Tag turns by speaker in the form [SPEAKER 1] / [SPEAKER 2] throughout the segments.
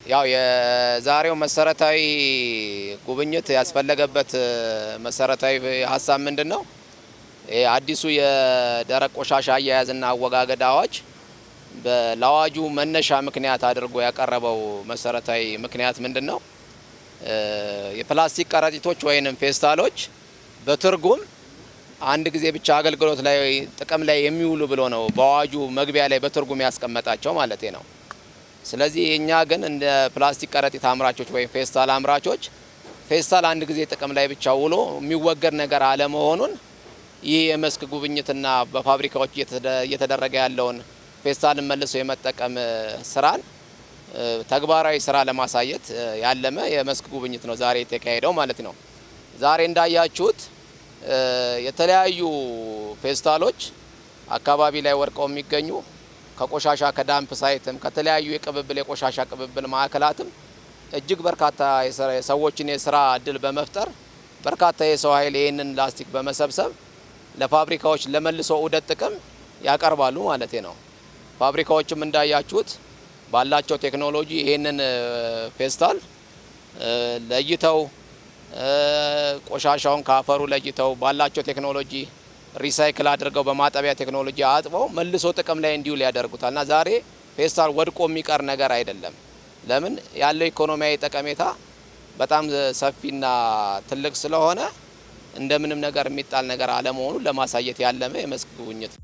[SPEAKER 1] ያው የዛሬው መሰረታዊ ጉብኝት ያስፈለገበት መሰረታዊ ሀሳብ ምንድነው? አዲሱ የደረቅ ቆሻሻ አያያዝና አወጋገድ አዋጅ ለአዋጁ መነሻ ምክንያት አድርጎ ያቀረበው መሰረታዊ ምክንያት ምንድነው? የፕላስቲክ ከረጢቶች ወይንም ፌስታሎች በትርጉም አንድ ጊዜ ብቻ አገልግሎት ላይ ጥቅም ላይ የሚውሉ ብሎ ነው በአዋጁ መግቢያ ላይ በትርጉም ያስቀመጣቸው ማለት ነው። ስለዚህ እኛ ግን እንደ ፕላስቲክ ከረጢት አምራቾች ወይም ፌስታል አምራቾች ፌስታል አንድ ጊዜ ጥቅም ላይ ብቻ ውሎ የሚወገድ ነገር አለመሆኑን ይህ የመስክ ጉብኝትና በፋብሪካዎች እየተደረገ ያለውን ፌስታልን መልሶ የመጠቀም ስራን ተግባራዊ ስራ ለማሳየት ያለመ የመስክ ጉብኝት ነው ዛሬ የተካሄደው ማለት ነው። ዛሬ እንዳያችሁት የተለያዩ ፌስታሎች አካባቢ ላይ ወድቀው የሚገኙ ከቆሻሻ ከዳምፕ ሳይትም ከተለያዩ የቆሻሻ ቅብብል ማዕከላትም እጅግ በርካታ ሰዎችን የስራ እድል በመፍጠር በርካታ የሰው ኃይል ይህንን ላስቲክ በመሰብሰብ ለፋብሪካዎች ለመልሶ ዑደት ጥቅም ያቀርባሉ ማለት ነው። ፋብሪካዎችም እንዳያችሁት ባላቸው ቴክኖሎጂ ይህንን ፌስታል ለይተው ቆሻሻውን ካፈሩ ለይተው ባላቸው ቴክኖሎጂ ሪሳይክል አድርገው በማጠቢያ ቴክኖሎጂ አጥበው መልሶ ጥቅም ላይ እንዲውል ያደርጉታልና ዛሬ ፌስታል ወድቆ የሚቀር ነገር አይደለም። ለምን ያለው ኢኮኖሚያዊ ጠቀሜታ በጣም ሰፊና ትልቅ ስለሆነ እንደምንም ነገር የሚጣል ነገር አለመሆኑን ለማሳየት ያለመ የመስክ ጉብኝት።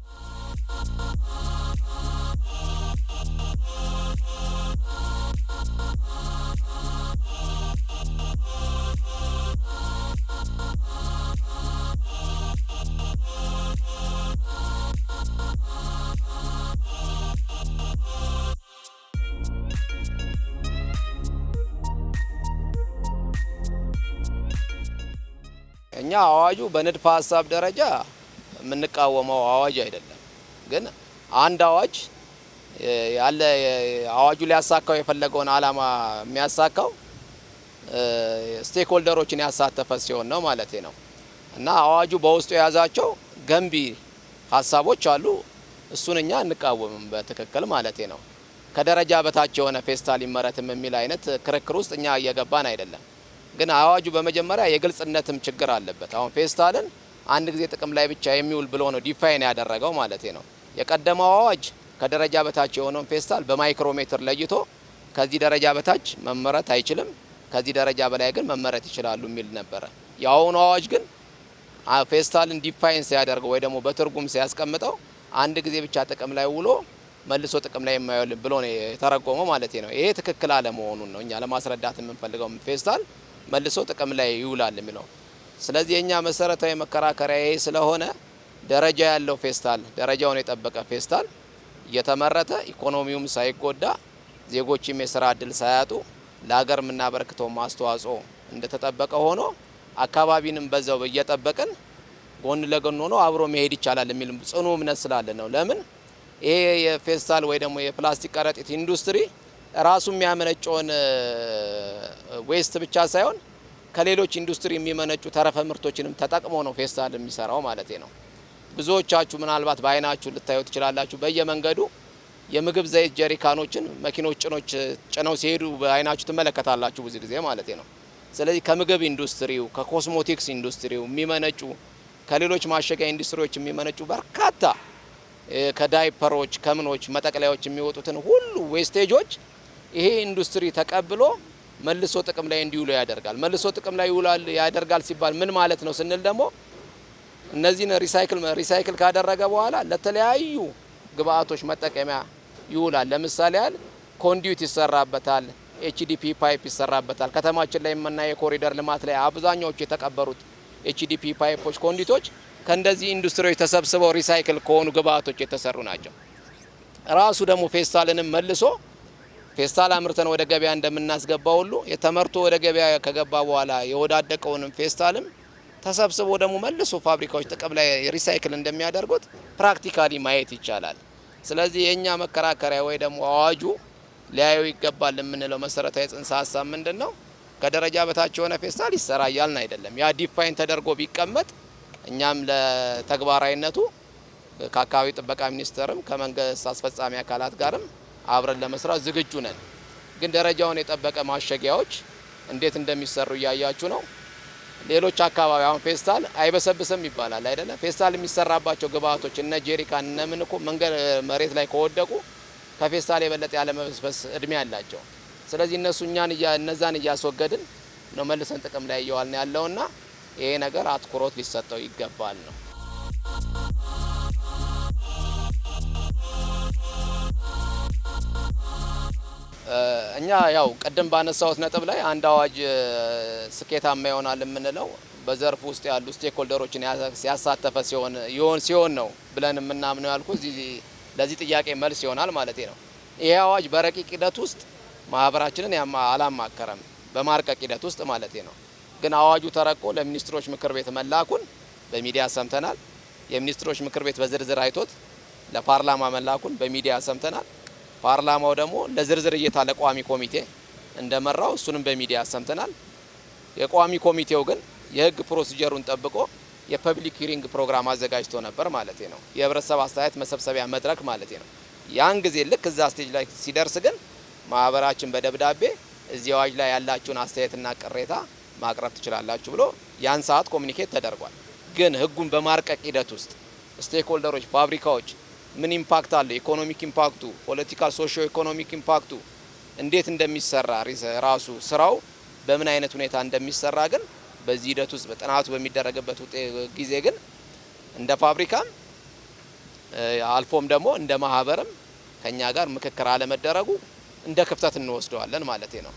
[SPEAKER 1] እኛ አዋጁ በንድፈ ሀሳብ ደረጃ የምንቃወመው አዋጅ አይደለም። ግን አንድ አዋጅ ያለ አዋጁ ሊያሳካው የፈለገውን አላማ የሚያሳካው ስቴክሆልደሮችን ያሳተፈ ሲሆን ነው ማለት ነው። እና አዋጁ በውስጡ የያዛቸው ገንቢ ሀሳቦች አሉ። እሱን እኛ እንቃወምም በትክክል ማለት ነው። ከደረጃ በታች የሆነ ፌስታል ይመረትም የሚል አይነት ክርክር ውስጥ እኛ እየገባን አይደለም። ግን አዋጁ በመጀመሪያ የግልጽነትም ችግር አለበት። አሁን ፌስታልን አንድ ጊዜ ጥቅም ላይ ብቻ የሚውል ብሎ ነው ዲፋይን ያደረገው ማለት ነው። የቀደመው አዋጅ ከደረጃ በታች የሆነውን ፌስታል በማይክሮሜትር ለይቶ ከዚህ ደረጃ በታች መመረት አይችልም፣ ከዚህ ደረጃ በላይ ግን መመረት ይችላሉ የሚል ነበረ። የአሁኑ አዋጅ ግን ፌስታልን ዲፋይን ሲያደርገው ወይ ደግሞ በትርጉም ሲያስቀምጠው አንድ ጊዜ ብቻ ጥቅም ላይ ውሎ መልሶ ጥቅም ላይ የማይውል ብሎ ነው የተረጎመው ማለት ነው። ይሄ ትክክል አለመሆኑን ነው እኛ ለማስረዳት የምንፈልገው። ፌስታል መልሶ ጥቅም ላይ ይውላል የሚለው። ስለዚህ የኛ መሰረታዊ መከራከሪያ ይሄ ስለሆነ ደረጃ ያለው ፌስታል ደረጃውን የጠበቀ ፌስታል እየተመረተ ኢኮኖሚውም ሳይጎዳ ዜጎችም የስራ እድል ሳያጡ ለሀገር የምናበረክተው ማስተዋጽኦ እንደተጠበቀ ሆኖ አካባቢንም በዛው እየጠበቅን ጎን ለጎን ሆኖ አብሮ መሄድ ይቻላል የሚል ጽኑ እምነት ስላለ ነው። ለምን ይሄ የፌስታል ወይ ደግሞ የፕላስቲክ ከረጢት ኢንዱስትሪ ራሱ የሚያመነጨውን ዌስት ብቻ ሳይሆን ከሌሎች ኢንዱስትሪ የሚመነጩ ተረፈ ምርቶችንም ተጠቅሞ ነው ፌስታል የሚሰራው ማለት ነው። ብዙዎቻችሁ ምናልባት በአይናችሁ ልታዩ ትችላላችሁ። በየመንገዱ የምግብ ዘይት ጀሪካኖችን መኪኖች ጭነው ሲሄዱ በአይናችሁ ትመለከታላችሁ ብዙ ጊዜ ማለት ነው። ስለዚህ ከምግብ ኢንዱስትሪው ከኮስሞቲክስ ኢንዱስትሪው የሚመነጩ ከሌሎች ማሸጊያ ኢንዱስትሪዎች የሚመነጩ በርካታ ከዳይፐሮች ከምኖች መጠቅለያዎች የሚወጡትን ሁሉ ዌስቴጆች ይሄ ኢንዱስትሪ ተቀብሎ መልሶ ጥቅም ላይ እንዲውሉ ያደርጋል። መልሶ ጥቅም ላይ ያደርጋል ሲባል ምን ማለት ነው ስንል ደግሞ እነዚህን ሪሳይክል ካደረገ በኋላ ለተለያዩ ግብአቶች መጠቀሚያ ይውላል። ለምሳሌ ያህል ኮንዲዩት ይሰራበታል፣ ኤችዲፒ ፓይፕ ይሰራበታል። ከተማችን ላይ የምናየው የኮሪደር ልማት ላይ አብዛኛዎቹ የተቀበሩት ኤችዲፒ ፓይፖች፣ ኮንዲቶች ከእንደዚህ ኢንዱስትሪዎች ተሰብስበው ሪሳይክል ከሆኑ ግብአቶች የተሰሩ ናቸው። ራሱ ደግሞ ፌስታልንም መልሶ ፌስታል አምርተን ወደ ገበያ እንደምናስገባው ሁሉ የተመርቶ ወደ ገበያ ከገባ በኋላ የወዳደቀውንም ፌስታልም ተሰብስቦ ደግሞ መልሶ ፋብሪካዎች ጥቅም ላይ ሪሳይክል እንደሚያደርጉት ፕራክቲካሊ ማየት ይቻላል። ስለዚህ የኛ መከራከሪያ ወይ ደግሞ አዋጁ ሊያዩ ይገባል የምንለው መሰረታዊ ጽንሰ ሀሳብ ምንድነው? ከደረጃ በታች የሆነ ፌስታል ይሰራ ያልን አይደለም። ያ ዲፋይን ተደርጎ ቢቀመጥ እኛም ለተግባራዊነቱ ከአካባቢ ጥበቃ ሚኒስቴርም ከመንግስት አስፈጻሚ አካላት ጋርም አብረን ለመስራት ዝግጁ ነን። ግን ደረጃውን የጠበቀ ማሸጊያዎች እንዴት እንደሚሰሩ እያያችሁ ነው። ሌሎች አካባቢ አሁን ፌስታል አይበሰብስም ይባላል አይደለም። ፌስታል የሚሰራባቸው ግብአቶች እነ ጄሪካን እነ ምን እኮ መንገድ መሬት ላይ ከወደቁ ከፌስታል የበለጠ ያለ መበስበስ እድሜ አላቸው። ስለዚህ እነዛን እያስወገድን ነው መልሰን ጥቅም ላይ እየዋልን ያለውና ይሄ ነገር አትኩሮት ሊሰጠው ይገባል ነው። እኛ ያው ቀደም ባነሳውት ነጥብ ላይ አንድ አዋጅ ስኬታማ ይሆናል የምንለው በዘርፉ ውስጥ ያሉ ስቴክሆልደሮችን ያሳተፈ ሲሆን ነው ብለን የምናምነው ያልኩት ለዚህ ጥያቄ መልስ ይሆናል ማለት ነው። ይሄ አዋጅ በረቂቅ ሂደት ውስጥ ማህበራችንን አላማከረም፣ በማርቀቅ ሂደት ውስጥ ማለት ነው። ግን አዋጁ ተረቆ ለሚኒስትሮች ምክር ቤት መላኩን በሚዲያ ሰምተናል። የሚኒስትሮች ምክር ቤት በዝርዝር አይቶት ለፓርላማ መላኩን በሚዲያ ሰምተናል። ፓርላማው ደግሞ ለዝርዝር እይታ ለቋሚ ኮሚቴ እንደመራው እሱንም በሚዲያ ሰምተናል። የቋሚ ኮሚቴው ግን የህግ ፕሮሲጀሩን ጠብቆ የፐብሊክ ሂሪንግ ፕሮግራም አዘጋጅቶ ነበር ማለት ነው። የህብረተሰብ አስተያየት መሰብሰቢያ መድረክ ማለት ነው። ያን ጊዜ ልክ እዛ ስቴጅ ላይ ሲደርስ ግን ማህበራችን በደብዳቤ እዚህ አዋጅ ላይ ያላችሁን አስተያየትና ቅሬታ ማቅረብ ትችላላችሁ ብሎ ያን ሰዓት ኮሙኒኬት ተደርጓል። ግን ህጉን በማርቀቅ ሂደት ውስጥ ስቴክሆልደሮች፣ ፋብሪካዎች ምን ኢምፓክት አለ፣ ኢኮኖሚክ ኢምፓክቱ፣ ፖለቲካል ሶሺዮ ኢኮኖሚክ ኢምፓክቱ እንዴት እንደሚሰራ ራሱ ስራው በምን አይነት ሁኔታ እንደሚሰራ ግን በዚህ ሂደት ውስጥ በጥናቱ በሚደረግበት ጊዜ ግን እንደ ፋብሪካም አልፎም ደግሞ እንደ ማህበርም ከኛ ጋር ምክክር አለመደረጉ እንደ ክፍተት እንወስደዋለን ማለት ነው።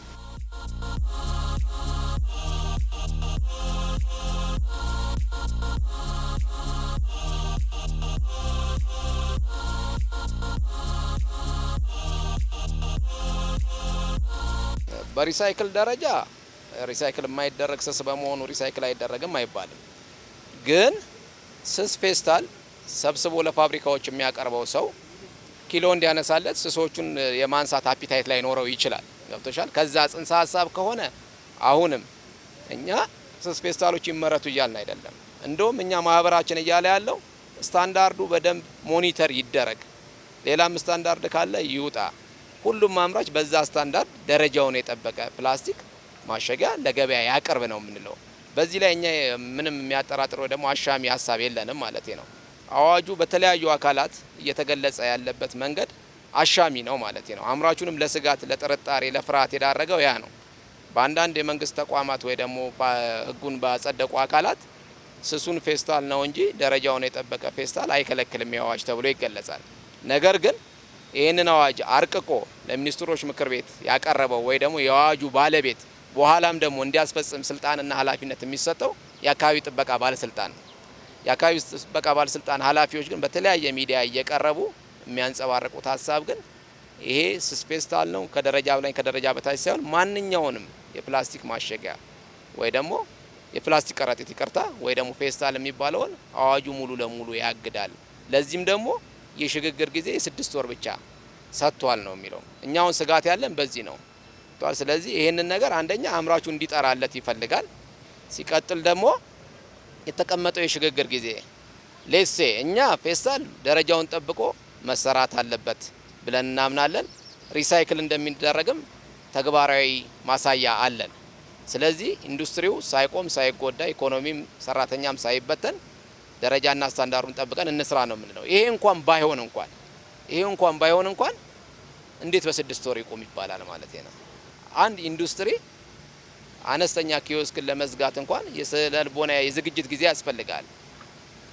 [SPEAKER 1] በሪሳይክል ደረጃ ሪሳይክል የማይደረግ ስስ በመሆኑ ሪሳይክል አይደረግም አይባልም። ግን ስስ ፌስታል ሰብስቦ ለፋብሪካዎች የሚያቀርበው ሰው ኪሎ እንዲያነሳለት ስሶቹን የማንሳት አፒታይት ላይ ኖረው ይችላል። ገብቶሻል? ከዛ ጽንሰ ሀሳብ ከሆነ አሁንም እኛ ስስ ፌስታሎች ይመረቱ እያልን አይደለም። እንደውም እኛ ማህበራችን እያለ ያለው ስታንዳርዱ በደንብ ሞኒተር ይደረግ፣ ሌላም ስታንዳርድ ካለ ይውጣ፣ ሁሉም አምራች በዛ ስታንዳርድ ደረጃውን የጠበቀ ፕላስቲክ ማሸጊያ ለገበያ ያቀርብ ነው የምንለው። በዚህ ላይ እኛ ምንም የሚያጠራጥረው ደግሞ አሻሚ ሀሳብ የለንም ማለት ነው። አዋጁ በተለያዩ አካላት እየተገለጸ ያለበት መንገድ አሻሚ ነው ማለት ነው። አምራቹንም ለስጋት፣ ለጥርጣሬ፣ ለፍርሃት የዳረገው ያ ነው። በአንዳንድ የመንግስት ተቋማት ወይ ደግሞ ህጉን ባጸደቁ አካላት ስሱን ፌስታል ነው እንጂ ደረጃውን የጠበቀ ፌስታል አይከለክልም የአዋጅ ተብሎ ይገለጻል። ነገር ግን ይህንን አዋጅ አርቅቆ ለሚኒስትሮች ምክር ቤት ያቀረበው ወይ ደግሞ የአዋጁ ባለቤት በኋላም ደግሞ እንዲያስፈጽም ስልጣንና ኃላፊነት የሚሰጠው የአካባቢ ጥበቃ ባለስልጣን ነው። የአካባቢ ጥበቃ ባለስልጣን ኃላፊዎች ግን በተለያየ ሚዲያ እየቀረቡ የሚያንጸባርቁት ሀሳብ ግን ይሄ ስስ ፌስታል ነው ከደረጃ በላይ ከደረጃ በታች ሳይሆን ማንኛውንም የፕላስቲክ ማሸጊያ ወይ ደግሞ የፕላስቲክ ከረጢት ይቅርታ ወይ ደግሞ ፌስታል የሚባለውን አዋጁ ሙሉ ለሙሉ ያግዳል። ለዚህም ደግሞ የሽግግር ጊዜ የ6 ወር ብቻ ሰጥቷል ነው የሚለው። እኛውን ስጋት ያለን በዚህ ነው። ስለዚህ ይሄንን ነገር አንደኛ አምራቹ እንዲጠራለት ይፈልጋል። ሲቀጥል ደግሞ የተቀመጠው የሽግግር ጊዜ ሌሴ እኛ ፌስታል ደረጃውን ጠብቆ መሰራት አለበት ብለን እናምናለን። ሪሳይክል እንደሚደረግም ተግባራዊ ማሳያ አለን። ስለዚህ ኢንዱስትሪው ሳይቆም ሳይጎዳ ኢኮኖሚም ሰራተኛም ሳይበተን ደረጃና ስታንዳርዱን ጠብቀን እንስራ ነው የምንለው። ይሄ እንኳን ባይሆን እንኳን እንዴት በ6 ወር ይቆም ይባላል ማለት ነው። አንድ ኢንዱስትሪ አነስተኛ ኪዮስክን ለመዝጋት እንኳን የስለልቦና የዝግጅት ጊዜ ያስፈልጋል።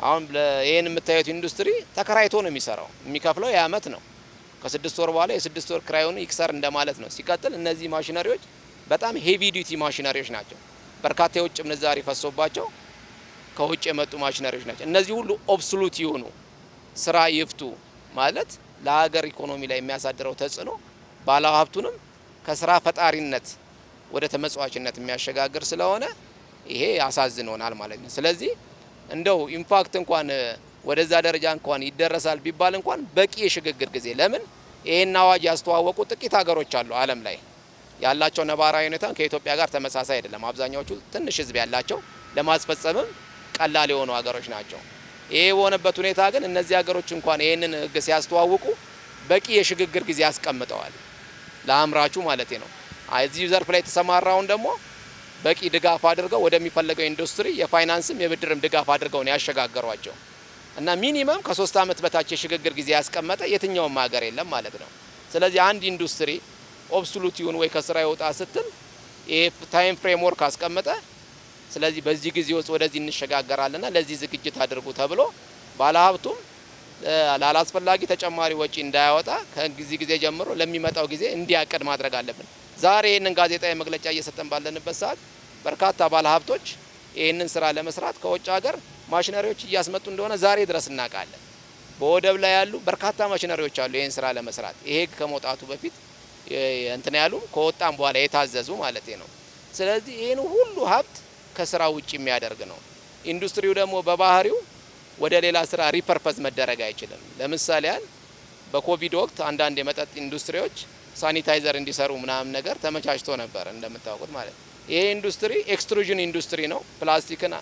[SPEAKER 1] አሁን ይሄን የምታዩት ኢንዱስትሪ ተከራይቶ ነው የሚሰራው። የሚከፍለው የአመት ነው። ከ6 ወር በኋላ የ6 ወር ክራዩን ይክሰር እንደማለት ነው። ሲቀጥል እነዚህ ማሽነሪዎች በጣም ሄቪ ዲዩቲ ማሽነሪዎች ናቸው። በርካታ የውጭ ምንዛሪ ፈሶባቸው ከውጭ የመጡ ማሽነሪዎች ናቸው። እነዚህ ሁሉ ኦብሶሉት ይሆኑ ስራ ይፍቱ ማለት ለሀገር ኢኮኖሚ ላይ የሚያሳድረው ተጽዕኖ ባለሀብቱንም ከስራ ፈጣሪነት ወደ ተመጽዋችነት የሚያሸጋግር ስለሆነ ይሄ ያሳዝኖናል ማለት ነው። ስለዚህ እንደው ኢምፓክት እንኳን ወደዛ ደረጃ እንኳን ይደረሳል ቢባል እንኳን በቂ የሽግግር ጊዜ ለምን ይሄን አዋጅ ያስተዋወቁ ጥቂት ሀገሮች አሉ ዓለም ላይ ያላቸው ነባራዊ ሁኔታ ከኢትዮጵያ ጋር ተመሳሳይ አይደለም። አብዛኛዎቹ ትንሽ ህዝብ ያላቸው ለማስፈጸምም ቀላል የሆኑ ሀገሮች ናቸው። ይሄ በሆነበት ሁኔታ ግን እነዚህ ሀገሮች እንኳን ይሄንን ህግ ሲያስተዋውቁ በቂ የሽግግር ጊዜ አስቀምጠዋል። ለአምራቹ ማለት ነው። እዚህ ዘርፍ ላይ የተሰማራውን ደግሞ በቂ ድጋፍ አድርገው ወደሚፈለገው ኢንዱስትሪ የፋይናንስም የብድርም ድጋፍ አድርገው ነው ያሸጋገሯቸው እና ሚኒመም ከ3 አመት በታች የሽግግር ጊዜ ያስቀመጠ የትኛውም ሀገር የለም ማለት ነው። ስለዚህ አንድ ኢንዱስትሪ ኦብሶሉት ይሁን ወይ ከስራ ይወጣ ስትል ይሄ ታይም ፍሬምወርክ አስቀመጠ። ስለዚህ በዚህ ጊዜ ውስጥ ወደዚህ እንሸጋገራለንና ለዚህ ዝግጅት አድርጉ ተብሎ ባለሀብቱም ላላስፈላጊ ተጨማሪ ወጪ እንዳያወጣ ከዚህ ጊዜ ጀምሮ ለሚመጣው ጊዜ እንዲያቀድ ማድረግ አለብን። ዛሬ ይህንን ጋዜጣዊ መግለጫ እየሰጠን ባለንበት ሰዓት በርካታ ባለሀብቶች ይህንን ስራ ለመስራት ከውጭ ሀገር ማሽነሪዎች እያስመጡ እንደሆነ ዛሬ ድረስ እናውቃለን። በወደብ ላይ ያሉ በርካታ ማሽነሪዎች አሉ ይህን ስራ ለመስራት ይሄ ከመውጣቱ በፊት እንትን ያሉ ከወጣም በኋላ የታዘዙ ማለት ነው። ስለዚህ ይህን ሁሉ ሀብት ከስራ ውጭ የሚያደርግ ነው። ኢንዱስትሪው ደግሞ በባህሪው ወደ ሌላ ስራ ሪፐርፐዝ መደረግ አይችልም። ለምሳሌ በኮቪድ ወቅት አንዳንድ የመጠጥ ኢንዱስትሪዎች ሳኒታይዘር እንዲሰሩ ምናምን ነገር ተመቻችቶ ነበር እንደምታውቁት ማለት። ይሄ ኢንዱስትሪ ኤክስትሩዥን ኢንዱስትሪ ነው። ፕላስቲክን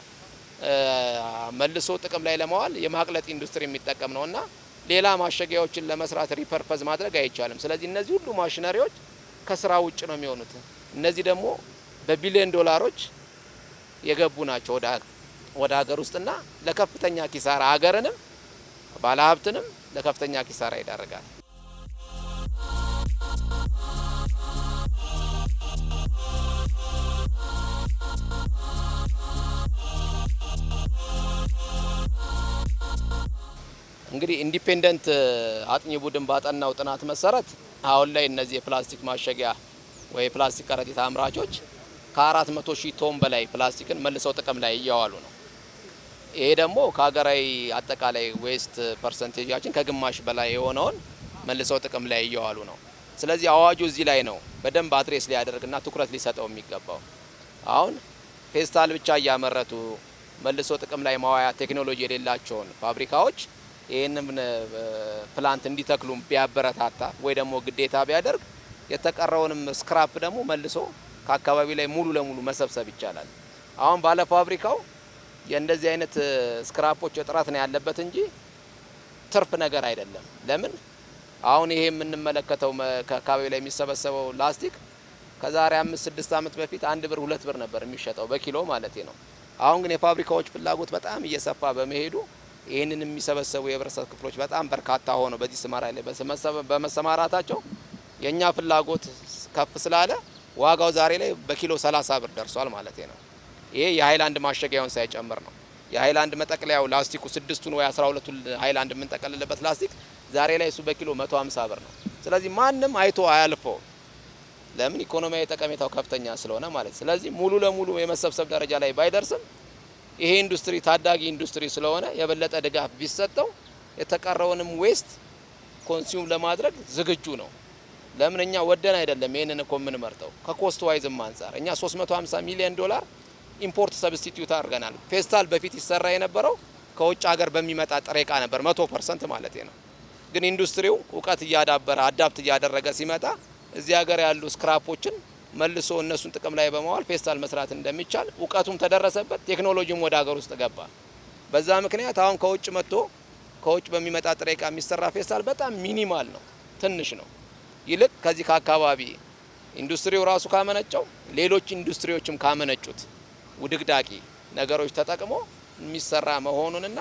[SPEAKER 1] መልሶ ጥቅም ላይ ለማዋል የማቅለጥ ኢንዱስትሪ የሚጠቀም ነውና ሌላ ማሸጊያዎችን ለመስራት ሪፐርፐዝ ማድረግ አይቻልም። ስለዚህ እነዚህ ሁሉ ማሽነሪዎች ከስራ ውጭ ነው የሚሆኑት። እነዚህ ደግሞ በቢሊዮን ዶላሮች የገቡ ናቸው ወደ ሀገር ውስጥና ለከፍተኛ ኪሳራ ሀገርንም ባለሀብትንም ለከፍተኛ ኪሳራ ይዳርጋል። እንግዲህ ኢንዲፔንደንት አጥኚ ቡድን ባጠናው ጥናት መሰረት አሁን ላይ እነዚህ የፕላስቲክ ማሸጊያ ወይ ፕላስቲክ ከረጢት አምራቾች ከ400 ሺህ ቶን በላይ ፕላስቲክን መልሰው ጥቅም ላይ እያዋሉ ነው። ይሄ ደግሞ ከሀገራዊ አጠቃላይ ዌስት ፐርሰንቴጃችን ከግማሽ በላይ የሆነውን መልሰው ጥቅም ላይ እያዋሉ ነው። ስለዚህ አዋጁ እዚህ ላይ ነው በደንብ አድሬስ ሊያደርግና ትኩረት ሊሰጠው የሚገባው። አሁን ፌስታል ብቻ እያመረቱ መልሶ ጥቅም ላይ ማዋያ ቴክኖሎጂ የሌላቸውን ፋብሪካዎች ይህንን ፕላንት እንዲተክሉ ቢያበረታታ ወይ ደግሞ ግዴታ ቢያደርግ የተቀረውንም ስክራፕ ደግሞ መልሶ ከአካባቢ ላይ ሙሉ ለሙሉ መሰብሰብ ይቻላል። አሁን ባለ ፋብሪካው የእንደዚህ አይነት ስክራፖች እጥረት ነው ያለበት እንጂ ትርፍ ነገር አይደለም። ለምን አሁን ይሄ የምንመለከተው ከአካባቢ ላይ የሚሰበሰበው ላስቲክ ከዛሬ 5-6 አመት በፊት 1 ብር 2 ብር ነበር የሚሸጠው በኪሎ ማለት ነው። አሁን ግን የፋብሪካዎች ፍላጎት በጣም እየሰፋ በመሄዱ ይህንን የሚሰበሰቡ የህብረተሰብ ክፍሎች በጣም በርካታ ሆነው በዚህ ስማራ ላይ በመሰማራታቸው የኛ ፍላጎት ከፍ ስላለ ዋጋው ዛሬ ላይ በኪሎ 30 ብር ደርሷል ማለት ነው። ይሄ የሃይላንድ ማሸጊያውን ሳይጨምር ነው። የሃይላንድ መጠቅለያው ላስቲኩ 6ቱን ወይ 12ቱን ሃይላንድ የምንጠቀልልበት ላስቲክ ዛሬ ላይ እሱ በኪሎ 150 ብር ነው። ስለዚህ ማንም አይቶ አያልፈው። ለምን ኢኮኖሚያዊ ጠቀሜታው ከፍተኛ ስለሆነ ማለት። ስለዚህ ሙሉ ለሙሉ የመሰብሰብ ደረጃ ላይ ባይደርስም ይሄ ኢንዱስትሪ ታዳጊ ኢንዱስትሪ ስለሆነ የበለጠ ድጋፍ ቢሰጠው የተቀረውንም ዌስት ኮንሱም ለማድረግ ዝግጁ ነው። ለምን እኛ ወደን አይደለም ይሄንን እኮ ምን መርጠው ከኮስት ዋይዝም አንፃር እኛ 350 ሚሊዮን ዶላር ኢምፖርት ሰብስቲቲዩት አድርገናል። ፌስታል በፊት ይሰራ የነበረው ከውጭ ሀገር በሚመጣ ጥሬ ዕቃ ነበር 100% ማለት ነው። ግን ኢንዱስትሪው እውቀት እያዳበረ አዳፕት እያደረገ ሲመጣ እዚህ ሀገር ያሉ ስክራፖችን መልሶ እነሱን ጥቅም ላይ በመዋል ፌስታል መስራት እንደሚቻል እውቀቱም ተደረሰበት፣ ቴክኖሎጂም ወደ ሀገር ውስጥ ገባ። በዛ ምክንያት አሁን ከውጭ በሚመጣ ጥሬ ዕቃ የሚሰራ ፌስታል በጣም ሚኒማል ነው፣ ትንሽ ነው። ይልቅ ከዚህ ከአካባቢ ኢንዱስትሪው ራሱ ካመነጨው ሌሎች ኢንዱስትሪዎችም ካመነጩት ውድቅዳቂ ነገሮች ተጠቅሞ የሚሰራ መሆኑንና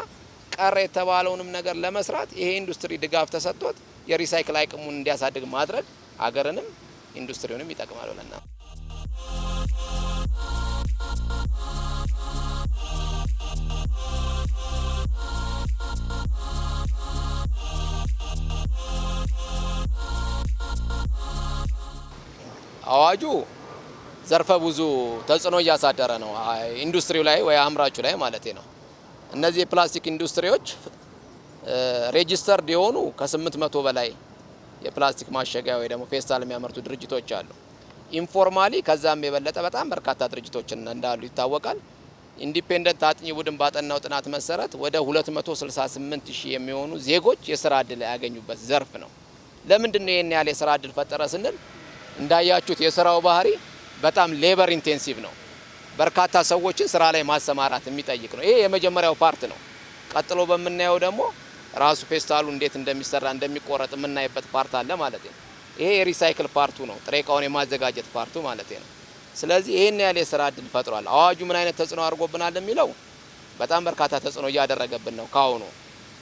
[SPEAKER 1] ቀረ የተባለውንም ነገር ለመስራት ይሄ ኢንዱስትሪ ድጋፍ ተሰጥቶት የሪሳይክል አቅሙን እንዲያሳድግ ማድረግ ሀገርንም ኢንዱስትሪውንም ይጠቅማል ብለና አዋጁ ዘርፈ ብዙ ተጽዕኖ እያሳደረ ነው ኢንዱስትሪው ላይ ወይ አምራቹ ላይ ማለት ነው። እነዚህ የፕላስቲክ ኢንዱስትሪዎች ሬጂስተርድ የሆኑ ከ800 በላይ የፕላስቲክ ማሸጊያ ወይ ደግሞ ፌስታል የሚያመርቱ ድርጅቶች አሉ። ኢንፎርማሊ ከዛም የበለጠ በጣም በርካታ ድርጅቶች እንዳሉ ይታወቃል። ኢንዲፔንደንት አጥኚ ቡድን ባጠናው ጥናት መሰረት ወደ 268,000 የሚሆኑ ዜጎች የስራ እድል ያገኙበት ዘርፍ ነው። ለምንድን ነው ይሄን ያህል የስራ እድል ፈጠረ ስንል እንዳያችሁት የስራው ባህሪ በጣም ሌበር ኢንቴንሲቭ ነው። በርካታ ሰዎችን ስራ ላይ ማሰማራት የሚጠይቅ ነው። ይሄ የመጀመሪያው ፓርት ነው። ቀጥሎ በምናየው ደግሞ ራሱ ፌስታሉ እንዴት እንደሚሰራ እንደሚቆረጥ የምናይበት ፓርት አለ ማለት ነው። ይሄ የሪሳይክል ፓርቱ ነው፣ ጥሬ እቃውን የማዘጋጀት ፓርቱ ማለት ነው። ስለዚህ ይሄን ያለ የስራ እድል ፈጥሯል። አዋጁ ምን አይነት ተጽዕኖ አድርጎብናል የሚለው በጣም በርካታ ተጽዕኖ እያደረገብን ነው። ካሁኑ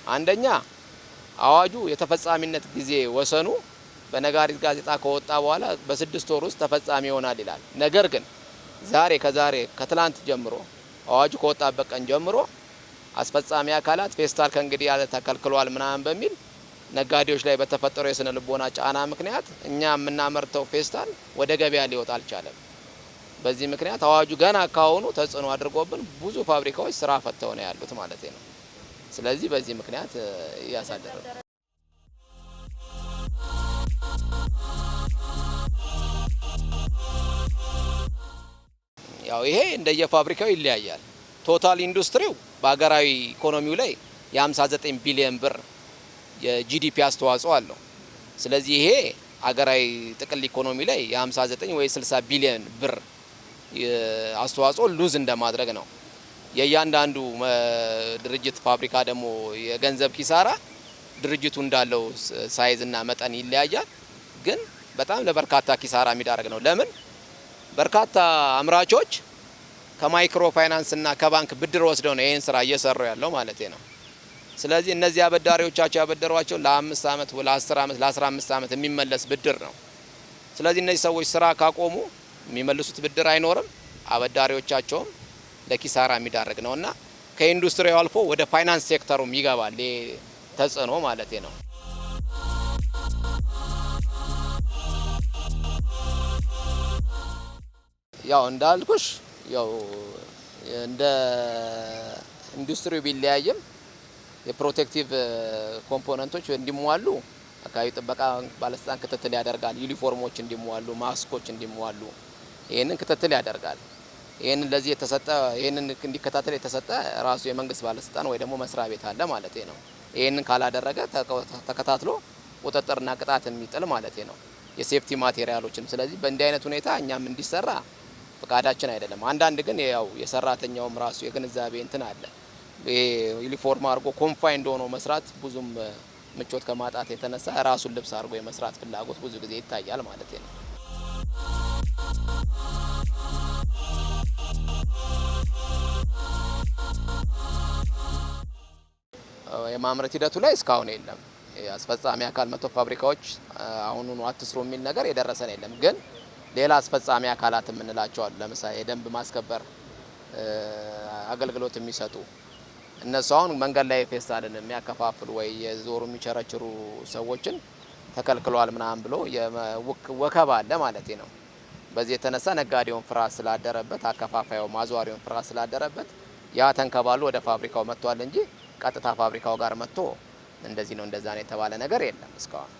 [SPEAKER 1] አንደኛ አዋጁ የተፈጻሚነት ጊዜ ወሰኑ በነጋሪት ጋዜጣ ከወጣ በኋላ በ6 ወር ውስጥ ተፈጻሚ ይሆናል ይላል። ነገር ግን ከትላንት ጀምሮ አዋጁ ከወጣበት ቀን ጀምሮ አስፈጻሚ አካላት ፌስታል ከእንግዲህ ያለ ተከልክሏል ምናምን በሚል ነጋዴዎች ላይ በተፈጠረው የስነ ልቦና ጫና ምክንያት እኛ የምናመርተው ፌስታል ወደ ገበያ ሊወጣ አልቻለም። በዚህ ምክንያት አዋጁ ገና ካሁኑ ተጽዕኖ አድርጎብን ብዙ ፋብሪካዎች ስራ ፈተው ነው ያሉት ማለት ነው። ስለዚህ በዚህ ምክንያት ያሳደረ ያው ይሄ እንደየፋብሪካው ይለያያል። ቶታል ኢንዱስትሪው በሀገራዊ ኢኮኖሚው ላይ የ59 ቢሊዮን ብር የጂዲፒ አስተዋጽኦ አለው። ስለዚህ ይሄ ሀገራዊ ጥቅል ኢኮኖሚ ላይ የ59 ወይ 60 ቢሊዮን ብር አስተዋጽኦ ሉዝ እንደማድረግ ነው። የእያንዳንዱ ድርጅት ፋብሪካ ደግሞ የገንዘብ ኪሳራ ድርጅቱ እንዳለው ሳይዝና መጠን ይለያያል። ግን በጣም ለበርካታ ኪሳራ የሚዳረግ ነው። ለምን በርካታ አምራቾች ከማይክሮ ፋይናንስና ከባንክ ብድር ወስደው ነው ይህን ስራ እየሰሩ ያለው ማለት ነው። ስለዚህ እነዚህ አበዳሪዎቻቸው ያበደሯቸው ለ5 ዓመት፣ ለ10 ዓመት፣ ለ15 ዓመት የሚመለስ ብድር ነው። ስለዚህ እነዚህ ሰዎች ስራ ካቆሙ የሚመልሱት ብድር አይኖርም፣ አበዳሪዎቻቸውም ለኪሳራ የሚዳረግ ነውና ከኢንዱስትሪው አልፎ ወደ ፋይናንስ ሴክተሩም ይገባል ተጽዕኖ ማለት ነው። ያው እንዳልኩሽ ያው እንደ ኢንዱስትሪው ቢለያይም የፕሮቴክቲቭ ኮምፖነንቶች እንዲሟሉ አካባቢ ጥበቃ ባለስልጣን ክትትል ያደርጋል። ዩኒፎርሞች እንዲሟሉ፣ ማስኮች እንዲሟሉ ይሄንን ክትትል ያደርጋል። ይሄንን ለዚህ የተሰጠ ይሄንን እንዲከታተል የተሰጠ ራሱ የመንግስት ባለስልጣን ወይ ደግሞ መስሪያ ቤት አለ ማለት ነው። ይሄንን ካላደረገ ተከታትሎ ቁጥጥርና ቅጣት የሚጥል ማለት ነው የሴፍቲ ማቴሪያሎችን። ስለዚህ በእንዲህ አይነት ሁኔታ እኛም እንዲሰራ ፍቃዳችን አይደለም። አንዳንድ ግን ያው የሰራተኛውም ራሱ የግንዛቤ እንትን አለ። ዩኒፎርም አድርጎ ኮንፋይንድ ሆኖ መስራት ብዙም ምቾት ከማጣት የተነሳ ራሱን ልብስ አድርጎ የመስራት ፍላጎት ብዙ ጊዜ ይታያል ማለት ነው። የማምረት ሂደቱ ላይ እስካሁን የለም። አስፈጻሚ አካል መጥቶ ፋብሪካዎች አሁኑኑ አትስሩ የሚል ነገር የደረሰን የለም። ግን ሌላ አስፈጻሚ አካላት የምንላቸው አሉ። ለምሳሌ የደንብ ማስከበር አገልግሎት የሚሰጡ እነሱ አሁን መንገድ ላይ ፌስታልን የሚያከፋፍሉ ወይ የዞሩ የሚቸረችሩ ሰዎችን ተከልክሏል ምናምን ብሎ ወከባ አለ ማለት ነው። በዚህ የተነሳ ነጋዴውን ፍርሃት ስላደረበት፣ አከፋፋዩ ማዟሪውን ፍርሃት ስላደረበት ያ ተንከባሉ ወደ ፋብሪካው መጥቷል እንጂ ቀጥታ ፋብሪካው ጋር መጥቶ እንደዚህ ነው እንደዛ ነው የተባለ ነገር የለም እስካሁን።